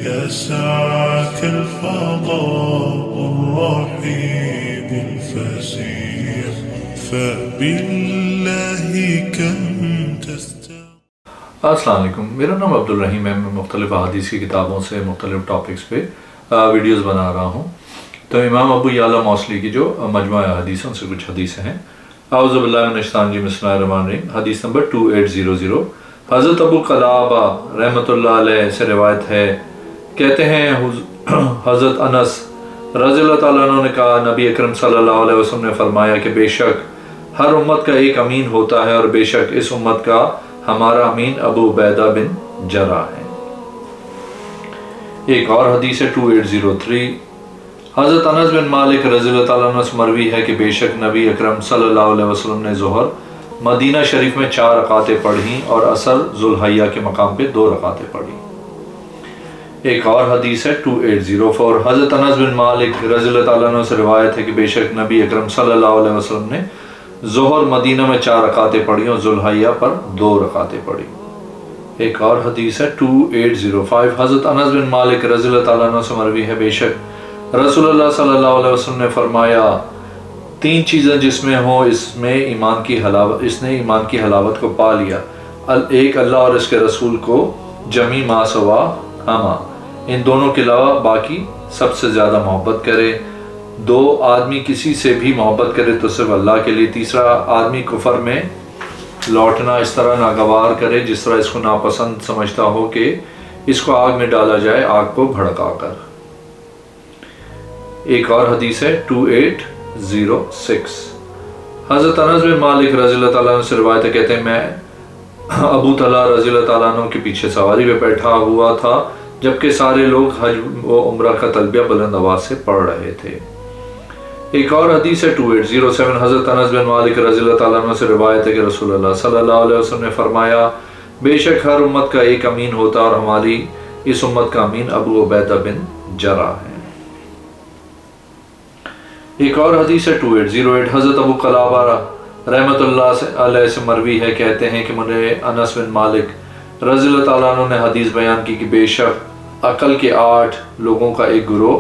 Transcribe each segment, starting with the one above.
يسعك الفضاء الرحيم الفسيح فبالله كم السلام علیکم، میرا نام عبدالرحیم ہے۔ میں مختلف احادیث کی کتابوں سے مختلف ٹاپکس پہ ویڈیوز بنا رہا ہوں۔ تو امام ابو یعلا موصلی کی جو مجموعہ حدیثوں سے کچھ حدیثیں ہیں۔ اعوذ باللہ من الشیطان الرجیم، بسم اللہ الرحمن الرحیم۔ حدیث نمبر 2800، حضرت ابو قلابہ رحمۃ اللہ علیہ سے روایت ہے، کہتے ہیں حضرت انس رضی اللہ تعالیٰ عنہ نے کہا، نبی اکرم صلی اللہ علیہ وسلم نے فرمایا کہ بے شک ہر امت کا ایک امین ہوتا ہے، اور بے شک اس امت کا ہمارا امین ابو عبیدہ بن جراح ہے۔ ایک اور حدیث ہے 2803، حضرت انس بن مالک رضی اللہ تعالیٰ عنہ سے مروی ہے کہ بے شک نبی اکرم صلی اللہ علیہ وسلم نے ظہر مدینہ شریف میں 4 رکعتیں پڑھیں اور عصر ذوالحیہ کے مقام پہ 2 رکعتیں پڑھیں۔ ایک اور حدیث ہے 2804، حضرت انس بن مالک رضی اللہ تعالیٰ عنہ سے روایت ہے کہ بے شک نبی اکرم صلی اللہ علیہ وسلم نے ظہر مدینہ میں 4 رکعتیں پڑھی اور ذوالحیہ پر 2 رکعتیں پڑھی۔ ایک اور حدیث ہے 2805، حضرت انس بن مالک رضی اللہ تعالیٰ عنہ سے مروی ہے، بے شک رسول اللہ صلی اللہ علیہ وسلم نے فرمایا، 3 چیزیں جس میں ہوں اس نے ایمان کی حلاوت کو پا لیا، ایک اللہ اور اس کے رسول کو جمی ما سوا ہما، ان دونوں کے علاوہ باقی سب سے زیادہ محبت کرے۔ 2 آدمی کسی سے بھی محبت کرے تو صرف اللہ کے لیے۔ تیسرا آدمی کفر میں لوٹنا اس طرح ناگوار کرے جس طرح اس کو ناپسند سمجھتا ہو کہ اس کو آگ میں ڈالا جائے، آگ کو بھڑکا کر۔ ایک اور حدیث ہے 2806، حضرت انس بن مالک رضی اللہ تعالیٰ عنہ سے روایت ہے، کہتے ہیں میں ابو طلحہ رضی اللہ تعالیٰ عنہ کے پیچھے سواری پہ بیٹھا ہوا تھا جبکہ سارے لوگ حج و عمرہ کا تلبیہ بلند آواز سے پڑھ رہے تھے۔ ایک اور حدیث ہے 2807، حضرت انس بن مالک رضی اللہ تعالیٰ عنہ سے روایت ہے کہ رسول اللہ صلی اللہ علیہ وسلم نے فرمایا، بے شک ہر امت کا ایک امین ہوتا اور ہماری اس امت کا امین ابو عبیدہ بن جراح ہے۔ ایک اور حدیث ہے 2808، حضرت ابو قلابہ رحمۃ اللہ علیہ سے مروی ہے، کہتے ہیں کہ مجھے انس بن مالک رضی اللہ تعالیٰ عنہ نے حدیث بیان کی کہ بے شک عقل کے 8 لوگوں کا ایک گروہ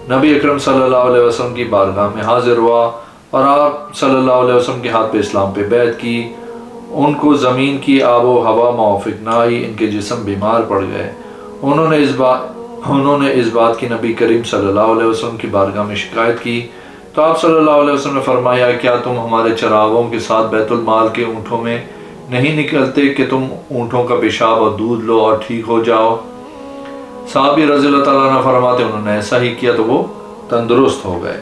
نبی اکرم صلی اللہ علیہ وسلم کی بارگاہ میں حاضر ہوا اور آپ صلی اللہ علیہ وسلم کے ہاتھ پہ اسلام پہ بیعت کی۔ ان کو زمین کی آب و ہوا موافق نہ آئی، ان کے جسم بیمار پڑ گئے۔ انہوں نے اس بات کی نبی کریم صلی اللہ علیہ وسلم کی بارگاہ میں شکایت کی تو آپ صلی اللہ علیہ وسلم نے فرمایا، کیا تم ہمارے چراغوں کے ساتھ بیت المال کے اونٹوں میں نہیں نکلتے کہ تم اونٹوں کا پیشاب اور دودھ لو اور ٹھیک ہو جاؤ؟ صحابی رضی اللہ تعالیٰ عنہ فرماتے انہوں نے ایسا ہی کیا تو وہ تندرست ہو گئے۔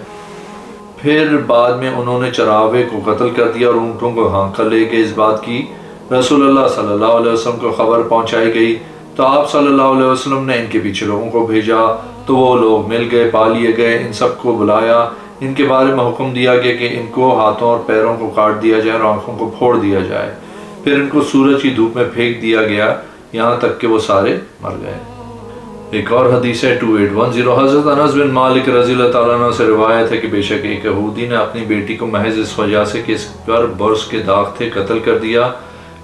پھر بعد میں انہوں نے چراغے کو قتل کر دیا اور اونٹوں کو ہانک کر لے گئے۔ اس بات کی رسول اللہ صلی اللہ علیہ وسلم کو خبر پہنچائی گئی تو آپ صلی اللہ علیہ وسلم نے ان کے پیچھے لوگوں کو بھیجا تو وہ لوگ مل گئے، پا لیے گئے۔ ان سب کو بلایا، ان کے بارے میں حکم دیا گیا کہ ان کو ہاتھوں اور پیروں کو کاٹ دیا جائے اور آنکھوں کو پھوڑ دیا جائے۔ پھر ان کو سورج کی دھوپ میں پھینک دیا گیا یہاں تک کہ وہ سارے مر گئے۔ ایک اور حدیث ہے 2810، حضرت انس بن مالک رضی اللہ تعالیٰ عنہ سے روایت ہے کہ بے شک ایک یہودی نے اپنی بیٹی کو محض اس وجہ سے کہ اس پر برس کے داغ تھے قتل کر دیا،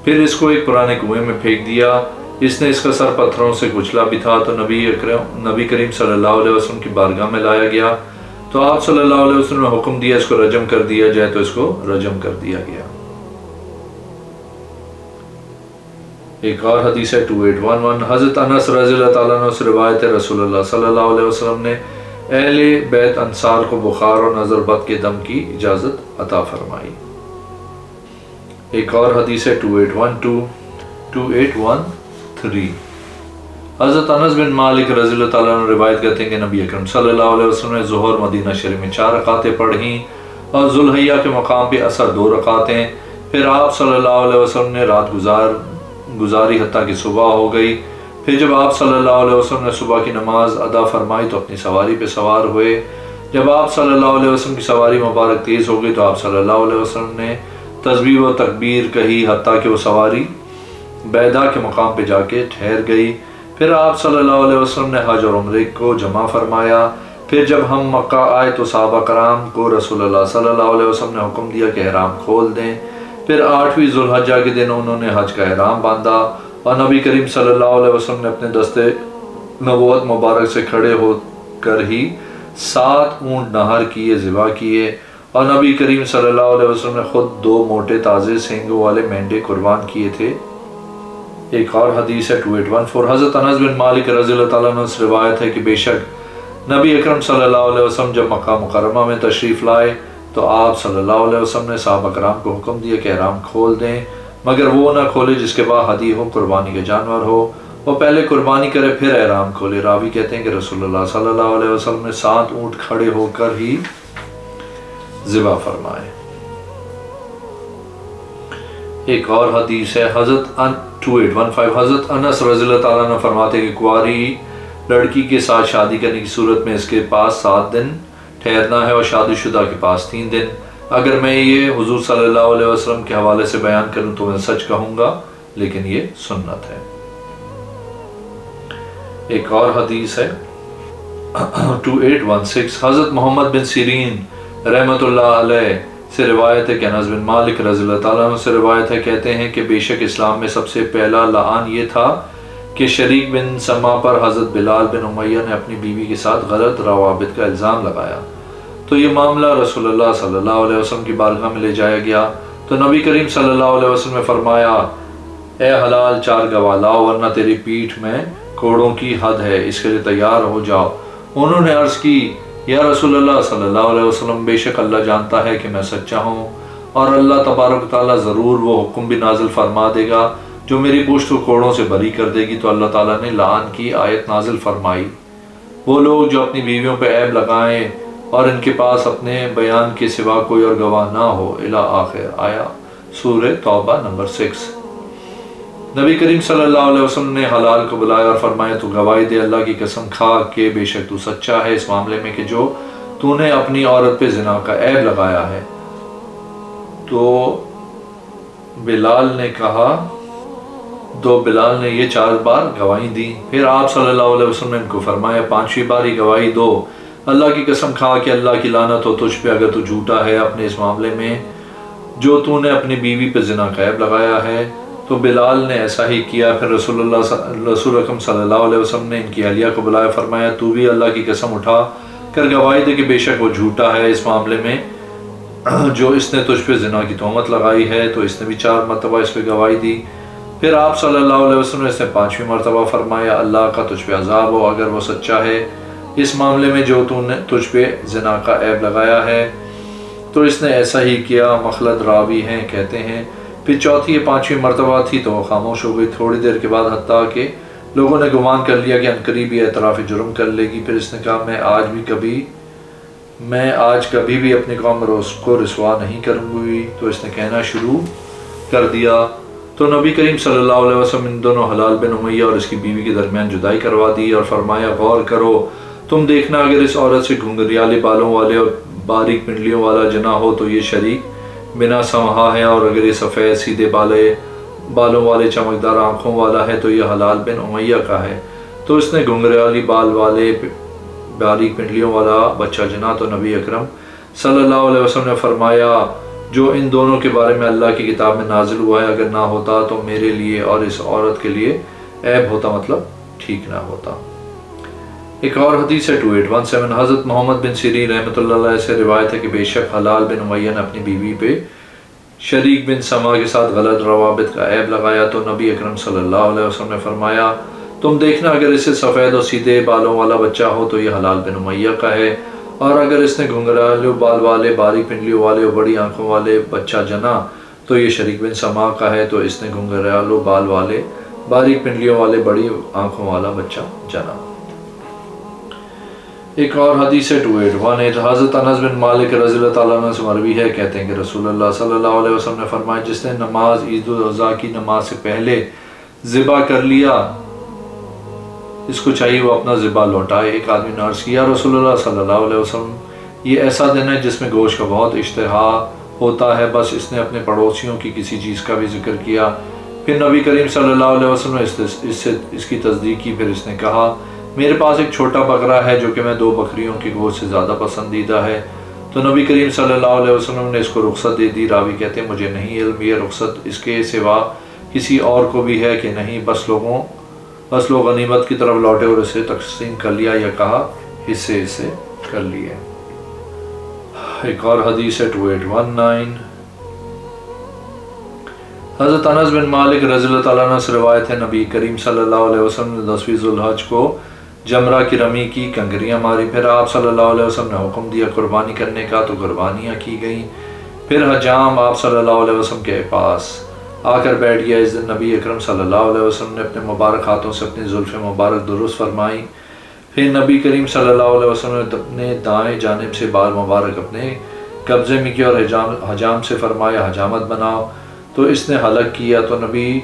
پھر اس کو ایک پرانے کنویں میں پھینک دیا۔ اس نے اس کا سر پتھروں سے کچلا بھی تھا تو نبی کریم صلی اللہ علیہ وسلم کی بارگاہ میں لایا گیا تو آپ صلی اللہ علیہ وسلم نے حکم دیا اس کو رجم کر دیا جائے تو اس کو رجم کر دیا گیا۔ ایک اور حدیث ہے 2811، حضرت انس رضی اللہ تعالیٰ عنہ سے روایت ہے رسول اللہ صلی اللہ علیہ وسلم نے اہل بیت انصار کو بخار اور نظر بد کے دم کی اجازت عطا فرمائی۔ ایک اور حدیث ہے 2813، حضرت انس بن مالک رضی اللہ تعالیٰ عنہ روایت کرتے ہیں کہ نبی اکرم صلی اللہ علیہ وسلم نے ظہر مدینہ شریف میں 4 رکعتیں پڑھیں اور ذوالحیہ کے مقام پہ عصر 2 رکعتیں۔ پھر آپ صلی اللہ علیہ وسلم نے رات گزاری حتیٰ کہ صبح ہو گئی۔ پھر جب آپ صلی اللہ علیہ وسلم نے صبح کی نماز ادا فرمائی تو اپنی سواری پہ سوار ہوئے۔ جب آپ صلی اللہ علیہ وسلم کی سواری مبارک تیز ہو گئی تو آپ صلی اللہ علیہ وسلم نے تسبیح و تکبیر کہی حتیٰ کہ وہ سواری بیدا کے مقام پہ جا کے ٹھہر گئی۔ پھر آپ صلی اللہ علیہ وسلم نے حج اور عمرے کو جمع فرمایا۔ پھر جب ہم مکہ آئے تو صحابہ کرام کو رسول اللہ صلی اللہ علیہ وسلم نے حکم دیا کہ احرام کھول دیں۔ پھر 8ویں ذوالحجہ کے دن انہوں نے حج کا احرام باندھا اور نبی کریم صلی اللہ علیہ وسلم نے اپنے دستے نبوت مبارک سے کھڑے ہو کر ہی 7 اونٹ نہر کیے، ذبح کیے، اور نبی کریم صلی اللہ علیہ وسلم نے خود 2 موٹے تازے سینگوں والے مینڈے قربان کیے تھے۔ ایک اور حدیث ہے 2814، حضرت انس بن مالک رضی اللہ تعالیٰ عنہ سے روایت ہے کہ بے شک نبی اکرم صلی اللہ علیہ وسلم جب مکہ مکرمہ میں تشریف لائے تو آپ صلی اللہ علیہ وسلم نے صحابہ کرام کو حکم دیا کہ احرام کھول دیں، مگر وہ نہ کھولے جس کے بعد ہدی ہو، قربانی کا جانور ہو، وہ پہلے قربانی کرے پھر احرام کھولے۔ راوی کہتے ہیں کہ رسول اللہ صلی اللہ علیہ وسلم نے 7 اونٹ کھڑے ہو کر ہی ذبح فرمائے۔ ایک اور حدیث ہے حضرت 2815، حضرت انس رضی اللہ تعالیٰ عنہ فرماتے کہ کنواری لڑکی کے ساتھ شادی کرنے کی صورت میں اس کے پاس 7 دن ٹھہرنا ہے اور شادی شدہ کے پاس 3 دن۔ اگر میں یہ حضور صلی اللہ علیہ وسلم کے حوالے سے بیان کروں تو میں سچ کہوں گا، لیکن یہ سنت ہے۔ ایک اور حدیث ہے 2816، حضرت محمد بن سیرین رحمۃ اللہ علیہ سے روایت ہے کہ انس بن مالک رضی اللہ تعالیٰ عنہ سے روایت ہے، کہتے ہیں کہ بے شک اسلام میں سب سے پہلا لعان یہ تھا کہ شریک بن سما پر حضرت بلال بن امیہ نے اپنی بیوی کے ساتھ غلط روابط کا الزام لگایا، تو یہ معاملہ رسول اللہ صلی اللہ علیہ وسلم کی بارگاہ میں لے جایا گیا، تو نبی کریم صلی اللہ علیہ وسلم نے فرمایا اے حلال 4 گواہ لاؤ ورنہ تیری پیٹھ میں کوڑوں کی حد ہے، اس کے لیے تیار ہو جاؤ۔ انہوں نے عرض کی یا رسول اللہ صلی اللہ علیہ وسلم، بے شک اللہ جانتا ہے کہ میں سچا ہوں، اور اللہ تبارک تعالیٰ ضرور وہ حکم بھی نازل فرما دے گا جو میری پشت کو کوڑوں سے بری کر دے گی۔ تو اللہ تعالیٰ نے لعان کی آیت نازل فرمائی، وہ لوگ جو اپنی بیویوں پہ عیب لگائیں اور ان کے پاس اپنے بیان کے سوا کوئی اور گواہ نہ ہو، الی آخر آیا، سورہ توبہ نمبر 6۔ نبی کریم صلی اللہ علیہ وسلم نے حلال کو بلایا اور فرمایا تو گواہی دے اللہ کی قسم کھا کہ بے شک تو سچا ہے اس معاملے میں کہ جو تو نے اپنی عورت پہ زنا کا عیب لگایا ہے۔ تو بلال نے کہا، بلال نے یہ 4 بار گواہی دی۔ پھر آپ صلی اللہ علیہ وسلم نے ان کو فرمایا 5ویں باری گواہی دو، اللہ کی قسم کھا کہ اللہ کی لعنت ہو تجھ پہ اگر تو جھوٹا ہے اپنے اس معاملے میں جو تو نے اپنی بیوی پہ زنا کا عیب لگایا ہے۔ تو بلال نے ایسا ہی کیا۔ پھر رسول اکرم صلی اللہ علیہ وسلم نے ان کی اہلیہ کو بلایا، فرمایا تو بھی اللہ کی قسم اٹھا کر گواہی دے کہ بے شک وہ جھوٹا ہے اس معاملے میں جو اس نے تجھ پہ زنا کی تہمت لگائی ہے۔ تو اس نے بھی 4 مرتبہ اس پہ گواہی دی۔ پھر آپ صلی اللہ علیہ وسلم نے اس نے 5ویں مرتبہ فرمایا اللہ کا تجھ پہ عذاب ہو اگر وہ سچا ہے اس معاملے میں جو تو نے تجھ پہ زنا کا عیب لگایا ہے۔ تو اس نے ایسا ہی کیا۔ مخلد راوی ہیں کہتے ہیں پھر 4تھی یا 5ویں مرتبہ تھی تو وہ خاموش ہو گئی۔ تھوڑی دیر کے بعد حتیٰ کہ لوگوں نے گمان کر لیا کہ عنقریب یہ اعتراف جرم کر لے گی۔ پھر اس نے کہا میں آج کبھی بھی اپنی قوم کو رسوا نہیں کروں گی۔ تو اس نے کہنا شروع کر دیا۔ تو نبی کریم صلی اللہ علیہ وسلم ان دونوں حلال بن امیہ اور اس کی بیوی کے درمیان جدائی کروا دی اور فرمایا غور کرو، تم دیکھنا اگر اس عورت سے گھنگریالے بالوں والے اور باریک پنڈلیوں والا جنا ہو تو یہ شریک بنا سمہا ہے، اور اگر یہ سفید سیدھے بالوں والے چمکدار آنکھوں والا ہے تو یہ حلال بن امیہ کا ہے۔ تو اس نے گھنگریالی بال والے باریک پنڈلیوں والا بچہ جنا۔ تو نبی اکرم صلی اللہ علیہ وسلم نے فرمایا جو ان دونوں کے بارے میں اللہ کی کتاب میں نازل ہوا ہے اگر نہ ہوتا تو میرے لیے اور اس عورت کے لیے عیب ہوتا، مطلب ٹھیک نہ ہوتا۔ ایک اور حدیث ہے 2817، حضرت محمد بن سیرین رحمۃ اللہ علیہ سے روایت ہے کہ بے شک حلال بن امیہ نے اپنی بیوی پہ شریک بن سما کے ساتھ غلط روابط کا عیب لگایا۔ تو نبی اکرم صلی اللہ علیہ وسلم نے فرمایا تم دیکھنا اگر اسے سفید اور سیدھے بالوں والا بچہ ہو تو یہ حلال بن امیہ کا ہے، اور اگر اس نے گھنگریالے بال والے باریک پنڈلیوں والے اور بڑی آنکھوں والے بچہ جنا تو یہ شریک بن سما کا ہے۔ تو اس نے گھنگریالے بال والے باریک پنڈلیوں والے بڑی آنکھوں والا بچہ جنا۔ ایک اور حدیث ہے 2818، حضرت انس بن مالک رضی اللہ تعالیٰ عنہ سے مروی ہے، کہتے ہیں کہ رسول اللہ صلی اللہ علیہ وسلم نے فرمایا جس نے نماز عید الاضحیٰ کی نماز سے پہلے ذبح کر لیا اس کو چاہیے وہ اپنا ذبح لوٹائے۔ ایک آدمی نے عرض کیا رسول اللہ صلی اللہ علیہ وسلم یہ ایسا دن ہے جس میں گوشت کا بہت اشتہا ہوتا ہے، بس اس نے اپنے پڑوسیوں کی کسی چیز کا بھی ذکر کیا۔ پھر نبی کریم صلی اللہ علیہ وسلم نے اس کی تصدیق کی۔ پھر اس نے کہا میرے پاس ایک چھوٹا بکرا ہے جو کہ میں 2 بکریوں کی گوشت سے زیادہ پسندیدہ ہے۔ تو نبی کریم صلی اللہ علیہ وسلم نے اس کو رخصت دے دی۔ راوی کہتے ہیں مجھے نہیں علم یہ رخصت اس کے سوا کسی اور کو بھی ہے کہ نہیں، بس لوگوں بس لوگ غنیمت کی طرف لوٹے اور اسے تقسیم کر لیا یا کہا حصے کر لیے۔ ایک اور حدیث ہے 2819، حضرت انس بن مالک رضی اللہ تعالیٰ عنہ سے روایت ہے، نبی کریم صلی اللہ علیہ وسلم نے 10ویں ذو الحج کو جمرہ کی رمی کی، کنکریاں ماری، پھر آپ صلی اللہ علیہ وسلم نے حکم دیا قربانی کرنے کا تو قربانیاں کی گئیں۔ پھر حجام آپ صلی اللہ علیہ وسلم کے پاس آ کر بیٹھ گیا۔ اس دن نبی اکرم صلی اللہ علیہ وسلم نے اپنے مبارک ہاتھوں سے اپنی زلف مبارک درست فرمائی۔ پھر نبی کریم صلی اللہ علیہ وسلم نے اپنے دائیں جانب سے بال مبارک اپنے قبضے میں کیا اور حجام سے فرمایا حجامت بناؤ، تو اس نے حلق کیا، تو نبی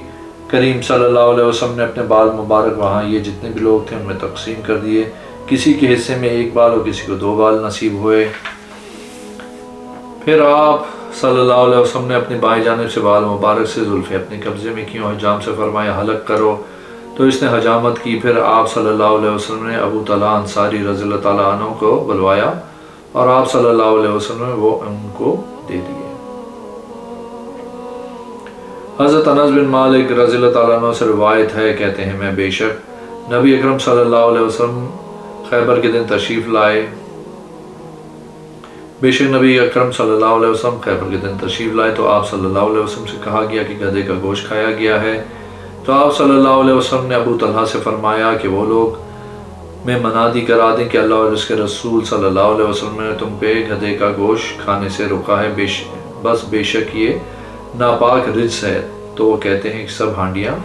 کریم صلی اللہ علیہ وسلم نے اپنے بال مبارک وہاں یہ جتنے بھی لوگ تھے ان میں تقسیم کر دیے، کسی کے حصے میں 1 بال اور کسی کو 2 بال نصیب ہوئے۔ پھر آپ صلی اللہ علیہ وسلم نے اپنی بائیں جانب سے بال مبارک سے زلفیں اپنے قبضے میں کی اور حجام سے فرمایا حلق کرو، تو اس نے حجامت کی۔ پھر آپ صلی اللہ علیہ وسلم نے ابو طلحہ انصاری رضی اللہ تعالیٰ عنہ کو بلوایا اور آپ صلی اللہ علیہ وسلم نے وہ ان کو دے دیے۔ حضرت انس بن مالک رضی اللہ تعالیٰ عنہ سے روایت ہے، کہتے ہیں میں بے شک نبی اکرم صلی اللہ علیہ وسلم خیبر کے دن تشریف لائے، بے شک نبی اکرم صلی اللہ علیہ وسلم خیبر کے دن تشریف لائے تو آپ صلی اللہ علیہ وسلم سے کہا گیا کہ گدھے کا گوشت کھایا گیا ہے، تو آپ صلی اللہ علیہ وسلم نے ابو طلحہ سے فرمایا کہ وہ لوگ میں منادی کرا دیں کہ اللہ اور اس کے رسول صلی اللہ علیہ وسلم نے تم پہ گدھے کا گوشت کھانے سے روکا ہے، بس بے شک یہ ناپاک رجس ہے، تو وہ کہتے ہیں کہ سب ہانڈیاں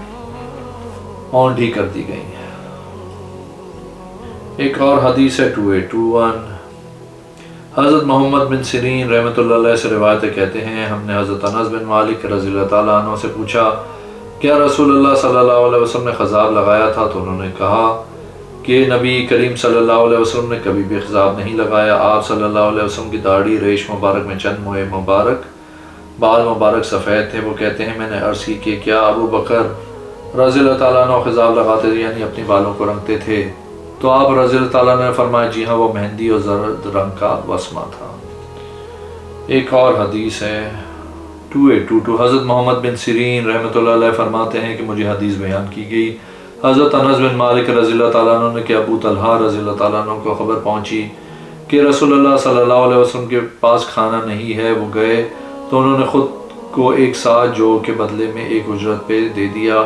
اونڈھی کر دی گئی ہیں۔ ایک اور حدیث ہے 2821، حضرت محمد بن سیرین رحمۃ اللہ علیہ سے روایت کہتے ہیں ہم نے حضرت انس بن مالک رضی اللہ تعالیٰ عنہ سے پوچھا کیا رسول اللہ صلی اللہ علیہ وسلم نے خضاب لگایا تھا، تو انہوں نے کہا کہ نبی کریم صلی اللہ علیہ وسلم نے کبھی بھی خضاب نہیں لگایا۔ آپ صلی اللہ علیہ وسلم کی داڑھی ریش مبارک میں چند موئے مبارک بال مبارک سفید تھے۔ وہ کہتے ہیں میں نے عرض کی کہ کیا ابو بکر رضی اللہ تعالیٰ عنہ خضاب لگاتے تھے یعنی اپنی بالوں کو رنگتے تھے، تو آپ رضی اللہ تعالیٰ نے فرمایا جی ہاں وہ مہندی اور زرد رنگ کا وسمہ تھا۔ ایک اور حدیث ہے 2822، حضرت محمد بن سیرین رحمۃ اللہ علیہ فرماتے ہیں کہ مجھے حدیث بیان کی گئی حضرت انس بن مالک رضی اللہ تعالیٰ عنہ نے کہ ابو طلحہ رضی اللہ تعالیٰ عنہ کو خبر پہنچی کہ رسول اللہ صلی اللہ علیہ وسلم کے پاس کھانا نہیں ہے، وہ گئے تو انہوں نے خود کو 1 ساعت جو کے بدلے میں 1 اجرت پہ دے دیا۔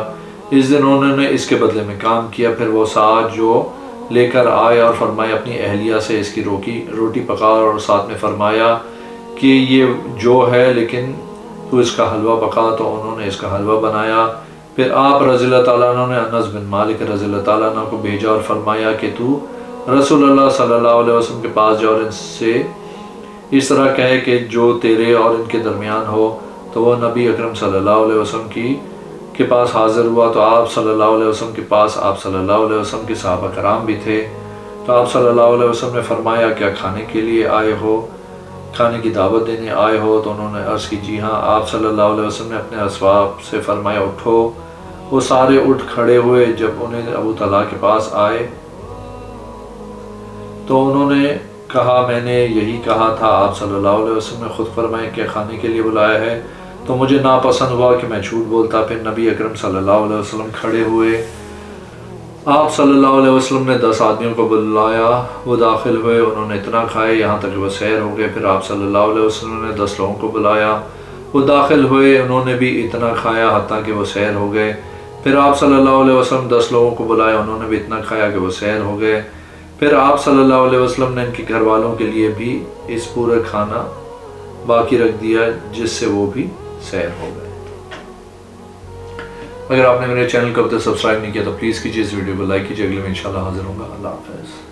اس دن انہوں نے اس کے بدلے میں کام کیا، پھر وہ ساعت جو لے کر آئے اور فرمایا اپنی اہلیہ سے اس کی روٹی پکا، اور ساتھ میں فرمایا کہ یہ جو ہے لیکن تو اس کا حلوہ پکا، تو انہوں نے اس کا حلوہ بنایا۔ پھر آپ رضی اللہ تعالیٰ عنہ نے انس بن مالک رضی اللہ تعالیٰ عنہ کو بھیجا اور فرمایا کہ تو رسول اللہ صلی اللہ علیہ وسلم کے پاس جا اور ان سے اس طرح کہے کہ جو تیرے اور ان کے درمیان ہو، تو وہ نبی اکرم صلی اللہ علیہ وسلم کے پاس حاضر ہوا، تو آپ صلی اللہ علیہ وسلم کے پاس آپ صلی اللہ علیہ وسلم کے صحابہ کرام بھی تھے، تو آپ صلی اللہ علیہ وسلم نے فرمایا کیا کھانے کے لیے آئے ہو، کھانے کی دعوت دینے آئے ہو، تو انہوں نے عرض کی جی ہاں۔ آپ صلی اللہ علیہ وسلم نے اپنے اصحاب سے فرمایا اٹھو، وہ سارے اٹھ کھڑے ہوئے۔ جب انہیں ابو طلحہ کے پاس آئے تو انہوں نے کہا میں نے یہی کہا تھا، آپ صلی اللہ علیہ وسلم نے خود فرمایا کہ کھانے کے لیے بلایا ہے، تو مجھے ناپسند ہوا کہ میں جھوٹ بولتا۔ پھر نبی اکرم صلی اللہ علیہ وسلم کھڑے ہوئے، آپ صلی اللہ علیہ وسلم نے 10 آدمیوں کو بلایا، وہ داخل ہوئے، انہوں نے اتنا کھائے یہاں تک کہ وہ سیر ہو گئے۔ پھر آپ صلی اللہ علیہ وسلم نے 10 لوگوں کو بلایا، وہ داخل ہوئے، انہوں نے بھی اتنا کھایا حتیٰ کہ وہ سیر ہو گئے۔ پھر آپ صلی اللہ علیہ وسلم 10 لوگوں کو بلایا، انہوں نے بھی اتنا کھایا کہ وہ سیر ہو گئے۔ پھر آپ صلی اللہ علیہ وسلم نے ان کے گھر والوں کے لیے بھی اس پورا کھانا باقی رکھ دیا جس سے وہ بھی سیر ہو گئے۔ اگر آپ نے میرے چینل کو اب تک سبسکرائب نہیں کیا تو پلیز کیجیے، اس ویڈیو کو لائک کیجیے۔ اگلے میں انشاءاللہ حاضر ہوں گا۔ اللہ حافظ۔